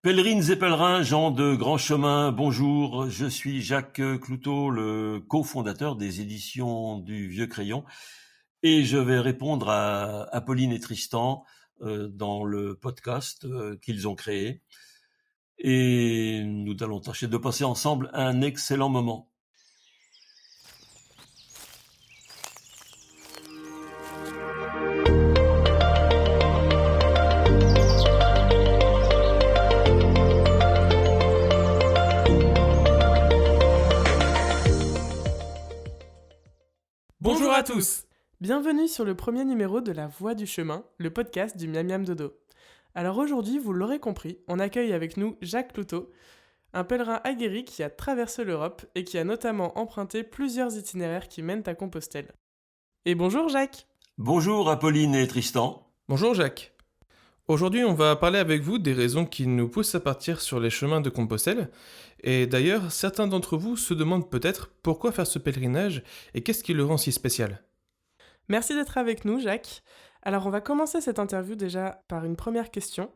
Pèlerines et pèlerins, gens de grand chemin, bonjour. Je suis Jacques Cloutot, le cofondateur des éditions du Vieux Crayon, et je vais répondre à Apolline et Tristan dans le podcast qu'ils ont créé. Et nous allons tâcher de passer ensemble un excellent moment. Bonjour à tous. Bienvenue sur le premier numéro de La Voix du Chemin, le podcast du Miam Miam Dodo. Alors aujourd'hui, vous l'aurez compris, on accueille avec nous Jacques Cloutot, un pèlerin aguerri qui a traversé l'Europe et qui a notamment emprunté plusieurs itinéraires qui mènent à Compostelle. Et bonjour Jacques. Bonjour Apolline et Tristan. Bonjour Jacques. Aujourd'hui, on va parler avec vous des raisons qui nous poussent à partir sur les chemins de Compostelle. Et d'ailleurs, certains d'entre vous se demandent peut-être pourquoi faire ce pèlerinage et qu'est-ce qui le rend si spécial. Merci d'être avec nous Jacques. Alors on va commencer cette interview déjà par une première question.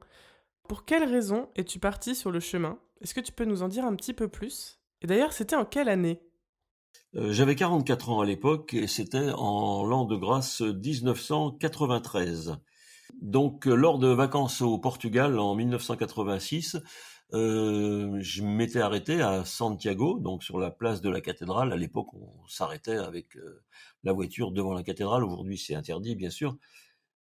Pour quelles raisons es-tu parti sur le chemin ? Est-ce que tu peux nous en dire un petit peu plus ? Et d'ailleurs, c'était en quelle année ? J'avais 44 ans à l'époque et c'était en l'an de grâce 1993. Donc, lors de vacances au Portugal en 1986, je m'étais arrêté à Santiago, donc sur la place de la cathédrale. À l'époque, on s'arrêtait avec la voiture devant la cathédrale. Aujourd'hui, c'est interdit, bien sûr.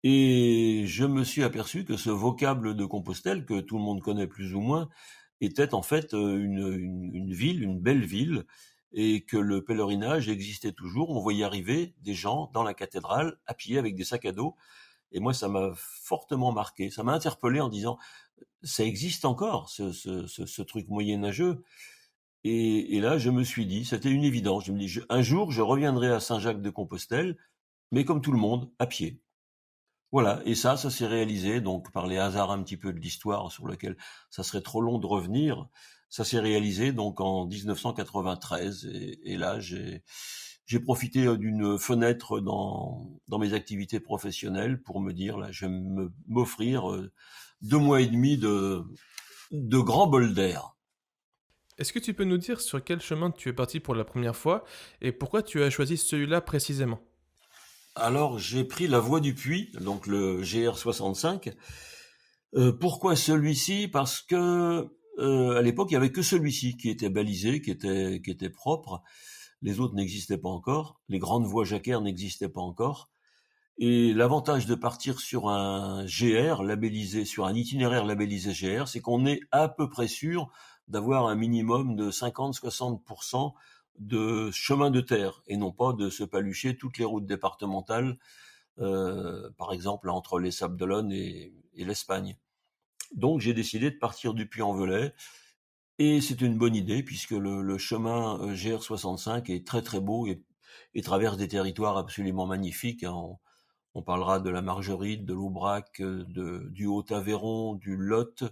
Et je me suis aperçu que ce vocable de Compostelle, que tout le monde connaît plus ou moins, était en fait une ville, une belle ville, et que le pèlerinage existait toujours. On voyait arriver des gens dans la cathédrale à pied avec des sacs à dos. Et moi, ça m'a fortement marqué. Ça m'a interpellé en disant, ça existe encore, ce truc moyenâgeux. Et là, je me suis dit, c'était une évidence. Je me dis, un jour, je reviendrai à Saint-Jacques-de-Compostelle, mais comme tout le monde, à pied. Voilà, et ça s'est réalisé, donc par les hasards un petit peu de l'histoire sur lequel ça serait trop long de revenir, ça s'est réalisé donc en 1993, et là j'ai profité d'une fenêtre dans mes activités professionnelles pour me dire, là, je vais m'offrir 2 mois et demi de grand bol d'air. Est-ce que tu peux nous dire sur quel chemin tu es parti pour la première fois et pourquoi tu as choisi celui-là précisément ? Alors, j'ai pris la voie du puits, donc le GR65. Pourquoi celui-ci ? Parce que à l'époque, il y avait que celui-ci qui était balisé, qui était propre. Les autres n'existaient pas encore. Les grandes voies jacquaires n'existaient pas encore. Et l'avantage de partir sur un GR labellisé, sur un itinéraire labellisé GR, c'est qu'on est à peu près sûr d'avoir un minimum de 50-60% de chemin de terre et non pas de se palucher toutes les routes départementales, par exemple entre les Sables d'Olonne et l'Espagne. Donc j'ai décidé de partir du Puy-en-Velay et c'est une bonne idée puisque le chemin GR65 est très très beau et traverse des territoires absolument magnifiques. On parlera de la Margeride, de l'Aubrac, du Haut-Aveyron, du Lot,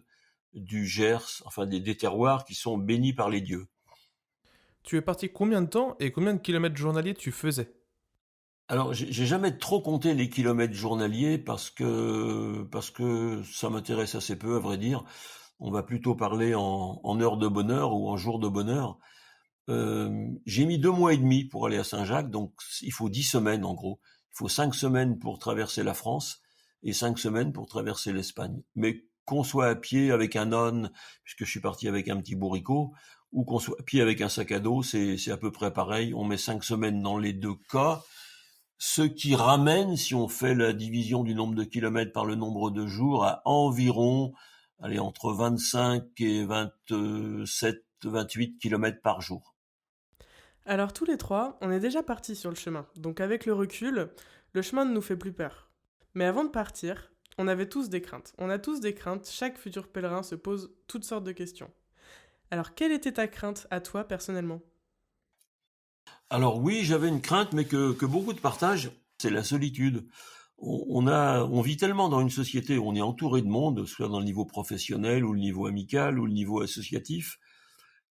du Gers, enfin des terroirs qui sont bénis par les dieux. Tu es parti combien de temps et combien de kilomètres journaliers tu faisais ? Alors, j'ai jamais trop compté les kilomètres journaliers parce que ça m'intéresse assez peu, à vrai dire. On va plutôt parler en heures de bonheur ou en jours de bonheur. J'ai mis 2 mois et demi pour aller à Saint-Jacques, donc il faut 10 semaines en gros. Il faut 5 semaines pour traverser la France et 5 semaines pour traverser l'Espagne. Mais qu'on soit à pied avec un âne, puisque je suis parti avec un petit bourricot, ou qu'on soit à pied avec un sac à dos, c'est à peu près pareil. On met 5 semaines dans les deux cas, ce qui ramène, si on fait la division du nombre de kilomètres par le nombre de jours, à environ, entre 25 et 27, 28 kilomètres par jour. Alors tous les trois, on est déjà partis sur le chemin. Donc avec le recul, le chemin ne nous fait plus peur. Mais avant de partir, on avait tous des craintes. On a tous des craintes, chaque futur pèlerin se pose toutes sortes de questions. Alors quelle était ta crainte à toi personnellement ? Alors oui, j'avais une crainte, mais que beaucoup de partagent, c'est la solitude. On vit tellement dans une société où on est entouré de monde, soit dans le niveau professionnel ou le niveau amical ou le niveau associatif,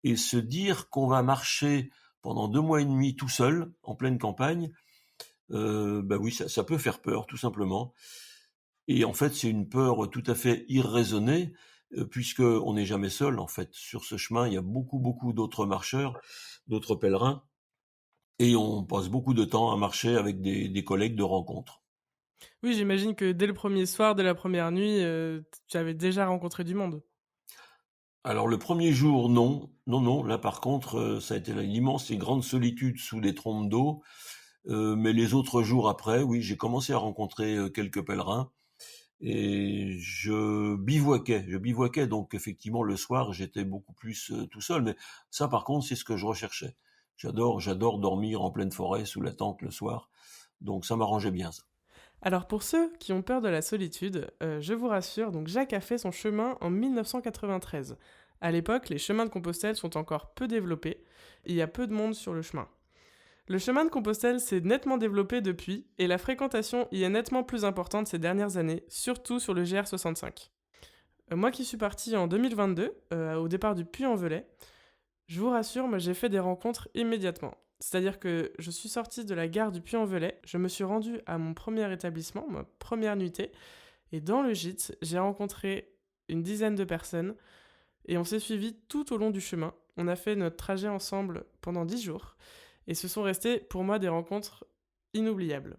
et se dire qu'on va marcher pendant 2 mois et demi tout seul, en pleine campagne, bah oui, ça peut faire peur, tout simplement. Et en fait, c'est une peur tout à fait irraisonnée, puisqu'on n'est jamais seul, en fait. Sur ce chemin, il y a beaucoup, beaucoup d'autres marcheurs, d'autres pèlerins, et on passe beaucoup de temps à marcher avec des collègues de rencontre. Oui, j'imagine que dès le premier soir, dès la première nuit, tu avais déjà rencontré du monde. Alors le premier jour, non. Non, non, là par contre, ça a été l'immense et grande solitude sous des trompes d'eau. Mais les autres jours après, oui, j'ai commencé à rencontrer quelques pèlerins et je bivouaquais. Je bivouaquais, donc effectivement le soir, j'étais beaucoup plus tout seul. Mais ça, par contre, c'est ce que je recherchais. J'adore dormir en pleine forêt sous la tente le soir. Donc ça m'arrangeait bien, ça. Alors pour ceux qui ont peur de la solitude, je vous rassure, donc Jacques a fait son chemin en 1993. À l'époque, les chemins de Compostelle sont encore peu développés et il y a peu de monde sur le chemin. Le chemin de Compostelle s'est nettement développé depuis et la fréquentation y est nettement plus importante ces dernières années, surtout sur le GR65. Moi qui suis parti en 2022, au départ du Puy-en-Velay, je vous rassure, moi j'ai fait des rencontres immédiatement. C'est-à-dire que je suis sorti de la gare du Puy-en-Velay, je me suis rendu à mon premier établissement, ma première nuitée, et dans le gîte, j'ai rencontré une dizaine de personnes, et on s'est suivis tout au long du chemin. On a fait notre trajet ensemble pendant 10 jours, et ce sont restés pour moi des rencontres inoubliables.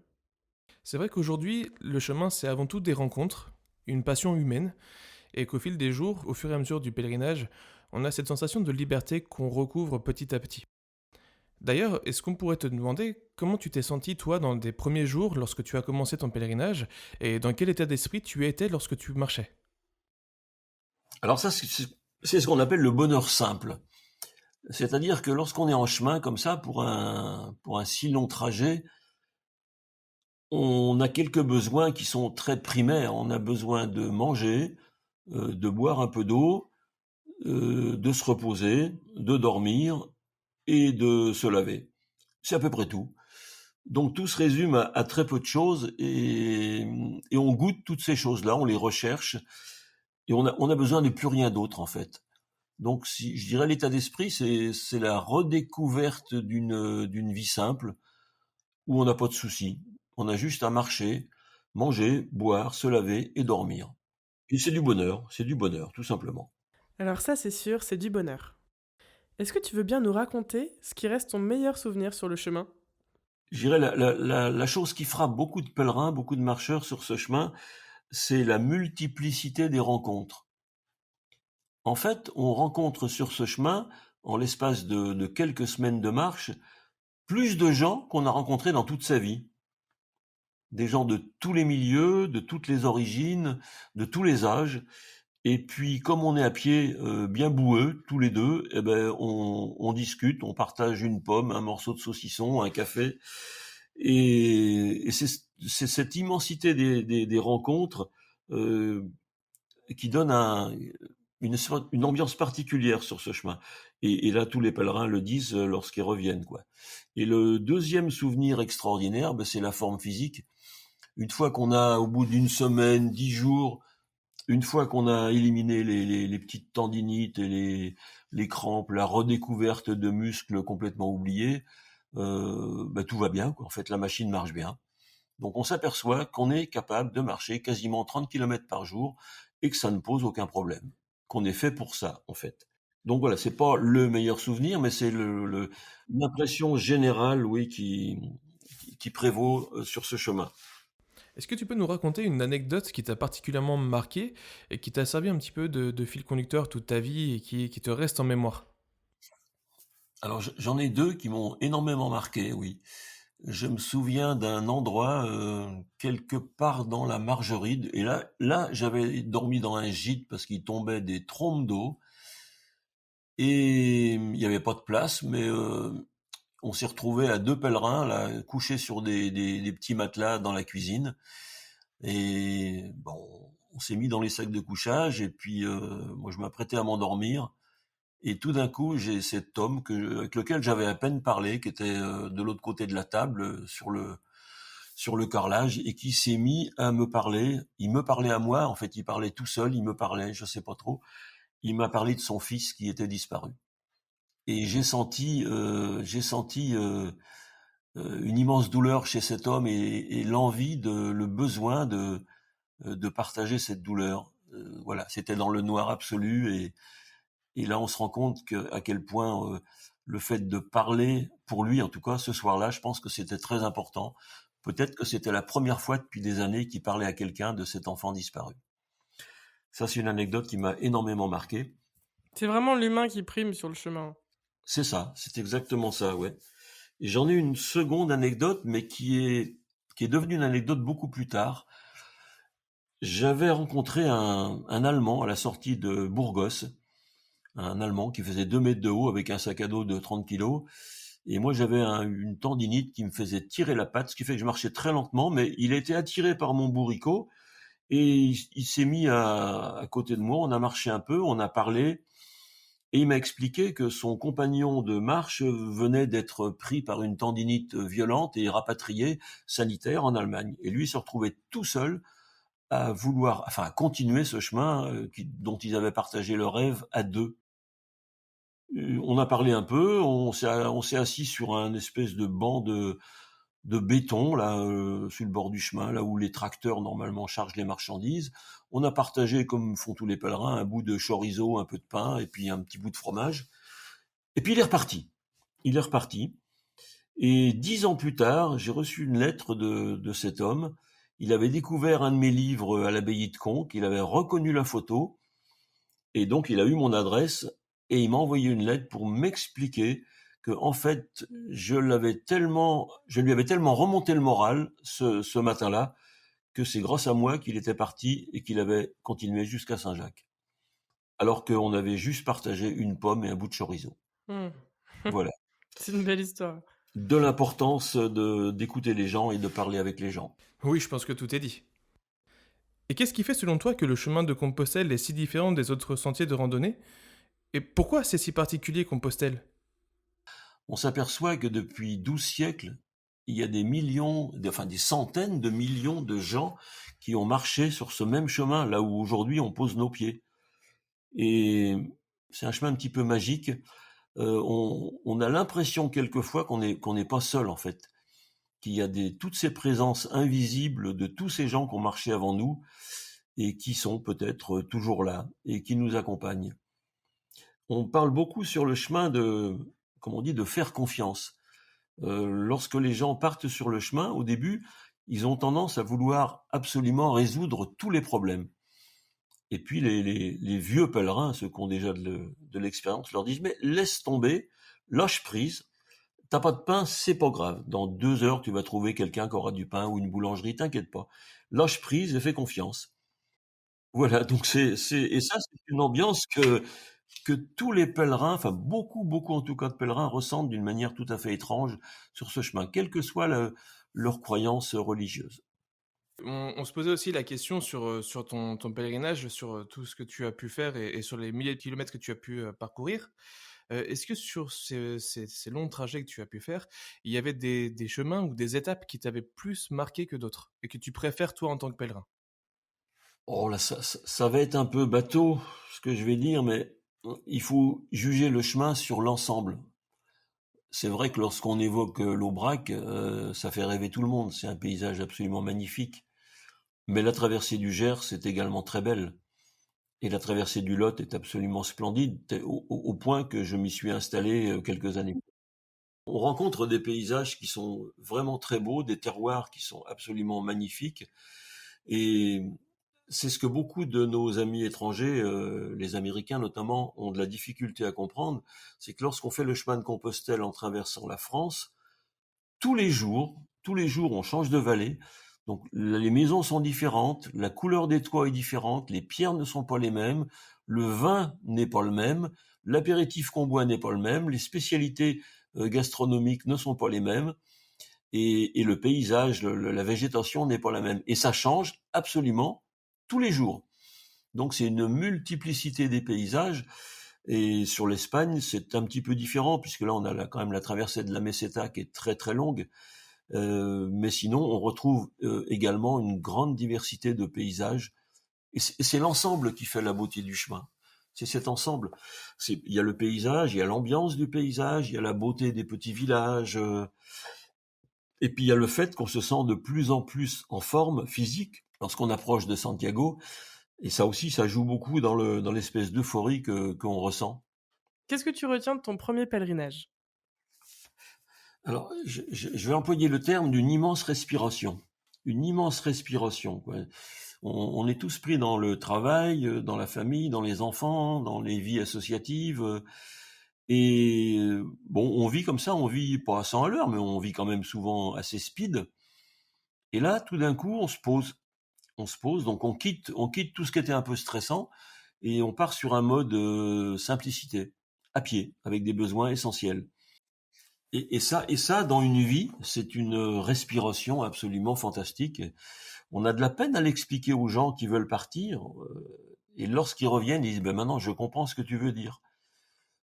C'est vrai qu'aujourd'hui, le chemin, c'est avant tout des rencontres, une passion humaine, et qu'au fil des jours, au fur et à mesure du pèlerinage, on a cette sensation de liberté qu'on recouvre petit à petit. D'ailleurs, est-ce qu'on pourrait te demander comment tu t'es senti toi dans tes premiers jours lorsque tu as commencé ton pèlerinage et dans quel état d'esprit tu étais lorsque tu marchais? Alors ça, c'est ce qu'on appelle le bonheur simple. C'est-à-dire que lorsqu'on est en chemin comme ça pour un si long trajet, on a quelques besoins qui sont très primaires. On a besoin de manger, de boire un peu d'eau, de se reposer, de dormir et de se laver. C'est à peu près tout. Donc tout se résume à très peu de choses et on goûte toutes ces choses-là, on les recherche et on a besoin de plus rien d'autre en fait. Donc si je dirais l'état d'esprit, c'est la redécouverte d'une vie simple où on n'a pas de soucis. On a juste à marcher, manger, boire, se laver et dormir. Et c'est du bonheur, tout simplement. Alors ça c'est sûr, c'est du bonheur. Est-ce que tu veux bien nous raconter ce qui reste ton meilleur souvenir sur le chemin? Je dirais la chose qui frappe beaucoup de pèlerins, beaucoup de marcheurs sur ce chemin, c'est la multiplicité des rencontres. En fait, on rencontre sur ce chemin, en l'espace de quelques semaines de marche, plus de gens qu'on a rencontrés dans toute sa vie. Des gens de tous les milieux, de toutes les origines, de tous les âges. Et puis, comme on est à pied, bien boueux, tous les deux, eh ben, on discute, on partage une pomme, un morceau de saucisson, un café. Et c'est cette immensité des rencontres qui donne une ambiance particulière sur ce chemin. Et là, tous les pèlerins le disent lorsqu'ils reviennent, quoi. Et le deuxième souvenir extraordinaire, ben, c'est la forme physique. Une fois qu'on a, au bout d'une semaine, 10 jours, une fois qu'on a éliminé les petites tendinites et les crampes, la redécouverte de muscles complètement oubliés, ben, tout va bien, quoi. En fait, la machine marche bien. Donc on s'aperçoit qu'on est capable de marcher quasiment 30 km par jour et que ça ne pose aucun problème, qu'on est fait pour ça en fait. Donc voilà, c'est pas le meilleur souvenir, mais c'est l'impression générale, oui, qui prévaut sur ce chemin. Est-ce que tu peux nous raconter une anecdote qui t'a particulièrement marqué et qui t'a servi un petit peu de fil conducteur toute ta vie et qui te reste en mémoire? Alors j'en ai deux qui m'ont énormément marqué, oui. Je me souviens d'un endroit quelque part dans la Margeride, et là j'avais dormi dans un gîte parce qu'il tombait des trompes d'eau et il n'y avait pas de place, mais on s'est retrouvé à deux pèlerins là, couchés sur des petits matelas dans la cuisine. Et bon, on s'est mis dans les sacs de couchage et puis moi je m'apprêtais à m'endormir. Et tout d'un coup, j'ai cet homme avec lequel j'avais à peine parlé, qui était de l'autre côté de la table, sur le carrelage, et qui s'est mis à me parler. Il me parlait à moi, en fait, il parlait tout seul, il me parlait, je sais pas trop. Il m'a parlé de son fils qui était disparu. Et j'ai senti une immense douleur chez cet homme et l'envie, le besoin de partager cette douleur. Voilà, c'était dans le noir absolu et là on se rend compte à quel point le fait de parler, pour lui en tout cas, ce soir-là, je pense que c'était très important. Peut-être que c'était la première fois depuis des années qu'il parlait à quelqu'un de cet enfant disparu. Ça, c'est une anecdote qui m'a énormément marqué. C'est vraiment l'humain qui prime sur le chemin. C'est ça, c'est exactement ça, ouais. Et j'en ai une seconde anecdote, mais qui est devenue une anecdote beaucoup plus tard. J'avais rencontré un Allemand à la sortie de Burgos, un Allemand qui faisait 2 mètres de haut avec un sac à dos de 30 kilos. Et moi, j'avais une tendinite qui me faisait tirer la patte, ce qui fait que je marchais très lentement, mais il a été attiré par mon bourricot et il s'est mis à côté de moi. On a marché un peu, on a parlé et il m'a expliqué que son compagnon de marche venait d'être pris par une tendinite violente et rapatrié sanitaire en Allemagne. Et lui se retrouvait tout seul à continuer ce chemin dont ils avaient partagé le rêve à deux. On a parlé un peu, on s'est assis sur un espèce de banc de béton là sur le bord du chemin, là où les tracteurs normalement chargent les marchandises. On a partagé, comme font tous les pèlerins, un bout de chorizo, un peu de pain et puis un petit bout de fromage. Et puis il est reparti. Il est reparti. Et 10 ans plus tard, j'ai reçu une lettre de cet homme. Il avait découvert un de mes livres à l'abbaye de Conques, il avait reconnu la photo, et donc il a eu mon adresse, et il m'a envoyé une lettre pour m'expliquer que, en fait, je lui avais tellement remonté le moral ce matin-là, que c'est grâce à moi qu'il était parti et qu'il avait continué jusqu'à Saint-Jacques. Alors qu'on avait juste partagé une pomme et un bout de chorizo. Voilà. C'est une belle histoire. De l'importance d'écouter les gens et de parler avec les gens. Oui, je pense que tout est dit. Et qu'est-ce qui fait selon toi que le chemin de Compostelle est si différent des autres sentiers de randonnée? Et pourquoi c'est si particulier Compostelle? On s'aperçoit que depuis 12 siècles, il y a des centaines de millions de gens qui ont marché sur ce même chemin, là où aujourd'hui on pose nos pieds. Et c'est un chemin un petit peu magique. On a l'impression quelquefois qu'on n'est pas seul en fait, qu'il y a toutes ces présences invisibles de tous ces gens qui ont marché avant nous et qui sont peut-être toujours là et qui nous accompagnent. On parle beaucoup sur le chemin comme on dit, de faire confiance. Lorsque les gens partent sur le chemin, au début, ils ont tendance à vouloir absolument résoudre tous les problèmes. Et puis les vieux pèlerins, ceux qui ont déjà de l'expérience, leur disent « Mais laisse tomber, lâche prise, t'as pas de pain, c'est pas grave. Dans 2 heures, tu vas trouver quelqu'un qui aura du pain ou une boulangerie, t'inquiète pas. Lâche prise et fais confiance. » Voilà, donc et ça, c'est une ambiance que tous les pèlerins, enfin beaucoup en tout cas de pèlerins, ressentent d'une manière tout à fait étrange sur ce chemin, quelle que soit leur croyance religieuse. On se posait aussi la question sur ton pèlerinage, sur tout ce que tu as pu faire et sur les milliers de kilomètres que tu as pu parcourir. Est-ce que sur ces longs trajets que tu as pu faire, il y avait des chemins ou des étapes qui t'avaient plus marqué que d'autres et que tu préfères toi en tant que pèlerin? Oh là, ça va être un peu bateau, ce que je vais dire, mais il faut juger le chemin sur l'ensemble. C'est vrai que lorsqu'on évoque l'Aubrac, ça fait rêver tout le monde. C'est un paysage absolument magnifique. Mais la traversée du Gers est également très belle. Et la traversée du Lot est absolument splendide, au point que je m'y suis installé quelques années. On rencontre des paysages qui sont vraiment très beaux, des terroirs qui sont absolument magnifiques. Et c'est ce que beaucoup de nos amis étrangers, les Américains notamment, ont de la difficulté à comprendre. C'est que lorsqu'on fait le chemin de Compostelle en traversant la France, tous les jours, on change de vallée. Donc les maisons sont différentes, la couleur des toits est différente, les pierres ne sont pas les mêmes, le vin n'est pas le même, l'apéritif qu'on boit n'est pas le même, les spécialités gastronomiques ne sont pas les mêmes, et le paysage, la végétation n'est pas la même. Et ça change absolument tous les jours. Donc c'est une multiplicité des paysages. Et sur l'Espagne, c'est un petit peu différent, puisque là on a quand même la traversée de la Meseta qui est très très longue. Mais sinon, on retrouve également une grande diversité de paysages. Et c'est l'ensemble qui fait la beauté du chemin. C'est cet ensemble. Il y a le paysage, il y a l'ambiance du paysage, il y a la beauté des petits villages. Et puis il y a le fait qu'on se sent de plus en plus en forme physique lorsqu'on approche de Santiago. Et ça aussi, ça joue beaucoup dans l'espèce d'euphorie qu'on ressent. Qu'est-ce que tu retiens de ton premier pèlerinage? Alors, je vais employer le terme d'une immense respiration. Une immense respiration, quoi. On est tous pris dans le travail, dans la famille, dans les enfants, dans les vies associatives. Et bon, on vit comme ça, on vit pas à 100 à l'heure, mais on vit quand même souvent assez speed. Et là, tout d'un coup, on se pose. On se pose, donc on quitte tout ce qui était un peu stressant et on part sur un mode simplicité, à pied, avec des besoins essentiels. Et ça, dans une vie, c'est une respiration absolument fantastique. On a de la peine à l'expliquer aux gens qui veulent partir, et lorsqu'ils reviennent, ils disent ben maintenant je comprends ce que tu veux dire.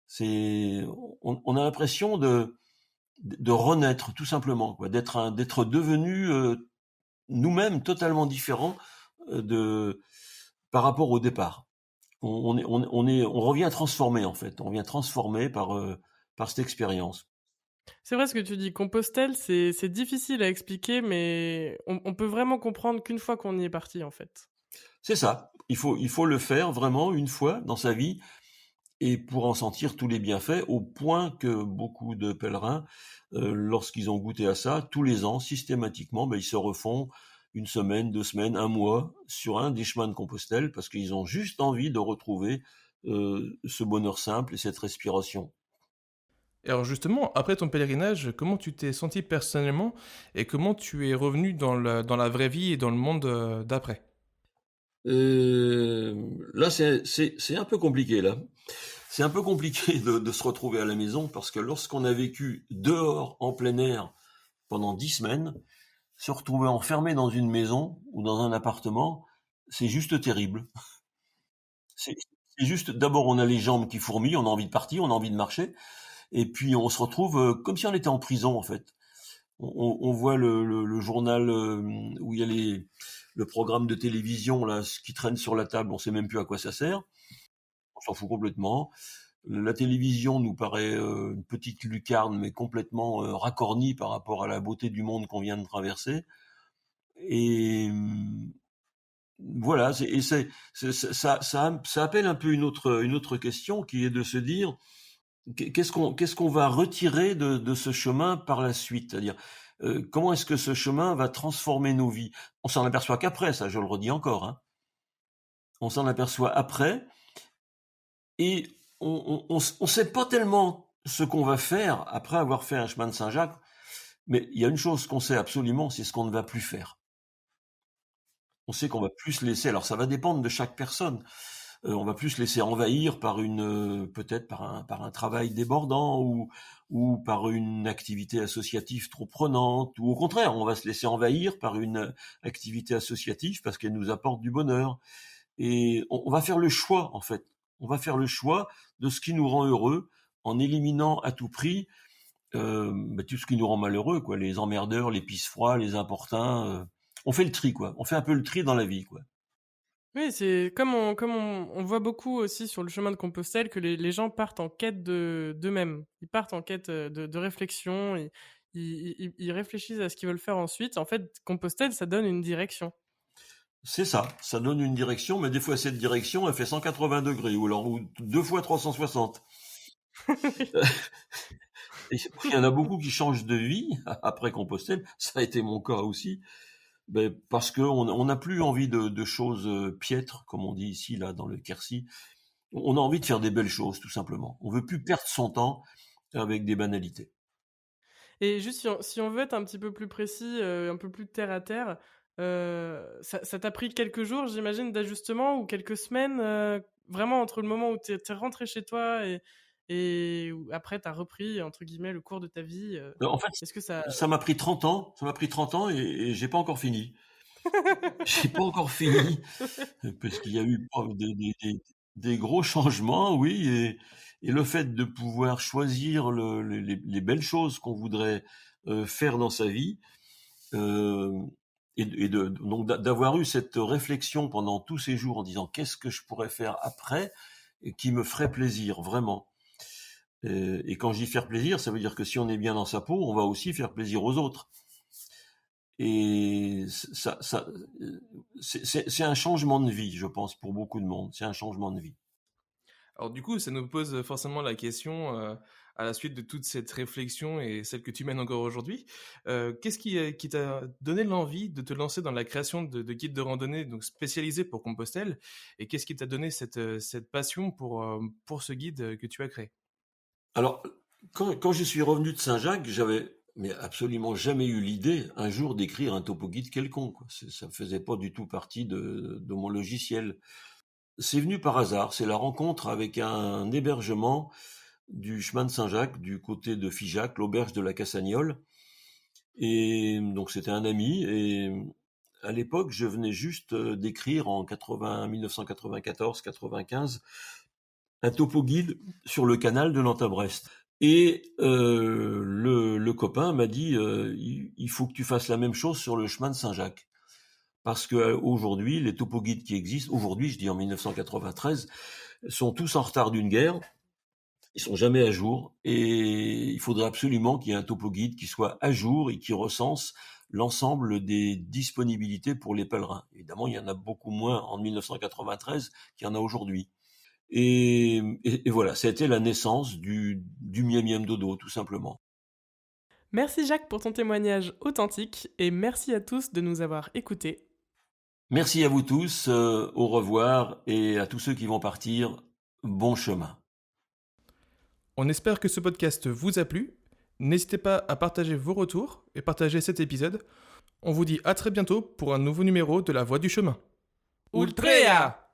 C'est, on a l'impression de renaître tout simplement, quoi, d'être devenu nous-mêmes totalement différents de par rapport au départ. On revient transformé en fait. On vient transformé par cette expérience. C'est vrai ce que tu dis, Compostelle, c'est difficile à expliquer, mais on peut vraiment comprendre qu'une fois qu'on y est parti, en fait. C'est ça. Il faut le faire vraiment une fois dans sa vie et pour en sentir tous les bienfaits, au point que beaucoup de pèlerins, lorsqu'ils ont goûté à ça, tous les ans, systématiquement, ben, ils se refont une semaine, 2 semaines, un mois sur un des chemins de Compostelle parce qu'ils ont juste envie de retrouver ce bonheur simple et cette respiration. Et alors justement, après ton pèlerinage, comment tu t'es senti personnellement et comment tu es revenu dans la vraie vie et dans le monde d'après? Là, c'est un peu compliqué, là. C'est un peu compliqué de se retrouver à la maison parce que lorsqu'on a vécu dehors, en plein air, pendant 10 semaines, se retrouver enfermé dans une maison ou dans un appartement, c'est juste terrible. C'est c'est juste, d'abord, on a les jambes qui fourmillent, on a envie de partir, on a envie de marcher, et puis on se retrouve comme si on était en prison, en fait. On voit le journal où il y a le programme de télévision là, ce qui traîne sur la table, on sait même plus à quoi ça sert. On s'en fout complètement. La télévision nous paraît une petite lucarne, mais complètement racornie par rapport à la beauté du monde qu'on vient de traverser. Et voilà, ça appelle un peu une autre question qui est de se dire qu'est-ce qu'on va retirer de ce chemin par la suite, c'est-à-dire comment est-ce que ce chemin va transformer nos vies. On s'en aperçoit qu'après, ça je le redis encore, hein. On s'en aperçoit après et on sait pas tellement ce qu'on va faire après avoir fait un chemin de Saint-Jacques, mais il y a une chose qu'on sait absolument, c'est ce qu'on ne va plus faire. On sait qu'on va plus se laisser, alors ça va dépendre de chaque personne, on va plus se laisser envahir par peut-être par un travail débordant ou par une activité associative trop prenante, ou au contraire, on va se laisser envahir par une activité associative parce qu'elle nous apporte du bonheur. Et on va faire le choix, en fait. On va faire le choix de ce qui nous rend heureux en éliminant à tout prix tout ce qui nous rend malheureux, quoi. Les emmerdeurs, les pisse-froids, les importuns. On fait le tri, quoi. On fait un peu le tri dans la vie, quoi. Oui, c'est comme on voit beaucoup aussi sur le chemin de Compostelle que les gens partent en quête d'eux-mêmes. Ils partent en quête de réflexion, ils réfléchissent à ce qu'ils veulent faire ensuite. En fait, Compostelle, ça donne une direction. C'est ça donne une direction, mais des fois cette direction, elle fait 180 degrés, ou 2 fois 360. Et il y en a beaucoup qui changent de vie après Compostelle, ça a été mon cas aussi, parce qu'on n'a plus envie de choses piètres, comme on dit ici, là, dans le Quercy. On a envie de faire des belles choses, tout simplement. On veut plus perdre son temps avec des banalités. Et juste si on veut être un petit peu plus précis, un peu plus terre à terre, ça t'a pris quelques jours, j'imagine, d'ajustement ou quelques semaines, vraiment entre le moment où t'es rentré chez toi et où après t'as repris entre guillemets «le cours de ta vie», En fait, est-ce que ça ça m'a pris 30 ans, et j'ai pas encore fini. J'ai pas encore fini, parce qu'il y a eu des gros changements, oui, et le fait de pouvoir choisir les belles choses qu'on voudrait faire dans sa vie, euh, donc d'avoir eu cette réflexion pendant tous ces jours en disant qu'est-ce que je pourrais faire après et qui me ferait plaisir vraiment. Et quand je dis faire plaisir, ça veut dire que si on est bien dans sa peau, on va aussi faire plaisir aux autres. Et c'est un changement de vie, je pense, pour beaucoup de monde. C'est un changement de vie. Alors du coup, ça nous pose forcément la question, à la suite de toute cette réflexion et celle que tu mènes encore aujourd'hui, qu'est-ce qui t'a donné l'envie de te lancer dans la création de guides de randonnée donc spécialisés pour Compostelle? Et qu'est-ce qui t'a donné cette passion pour ce guide que tu as créé? Alors, quand je suis revenu de Saint-Jacques, j'avais mais absolument jamais eu l'idée un jour d'écrire un topo guide quelconque, quoi. Ça ne faisait pas du tout partie de mon logiciel. C'est venu par hasard, c'est la rencontre avec un hébergement du chemin de Saint-Jacques, du côté de Figeac, l'auberge de la Cassagnole. Et donc c'était un ami, et à l'époque, je venais juste d'écrire en 1994-95 un topo guide sur le canal de Nantes à Brest. Et le copain m'a dit il faut que tu fasses la même chose sur le chemin de Saint-Jacques. Parce que aujourd'hui, les topo guides qui existent, aujourd'hui, je dis en 1993, sont tous en retard d'une guerre. Ils sont jamais à jour. Et il faudrait absolument qu'il y ait un topo guide qui soit à jour et qui recense l'ensemble des disponibilités pour les pèlerins. Évidemment, il y en a beaucoup moins en 1993 qu'il y en a aujourd'hui. Et voilà, ça a été la naissance du Miam Miam Dodo, tout simplement. Merci Jacques pour ton témoignage authentique et merci à tous de nous avoir écoutés. Merci à vous tous, au revoir, et à tous ceux qui vont partir, bon chemin. On espère que ce podcast vous a plu. N'hésitez pas à partager vos retours et partager cet épisode. On vous dit à très bientôt pour un nouveau numéro de La Voix du Chemin. Ultreya!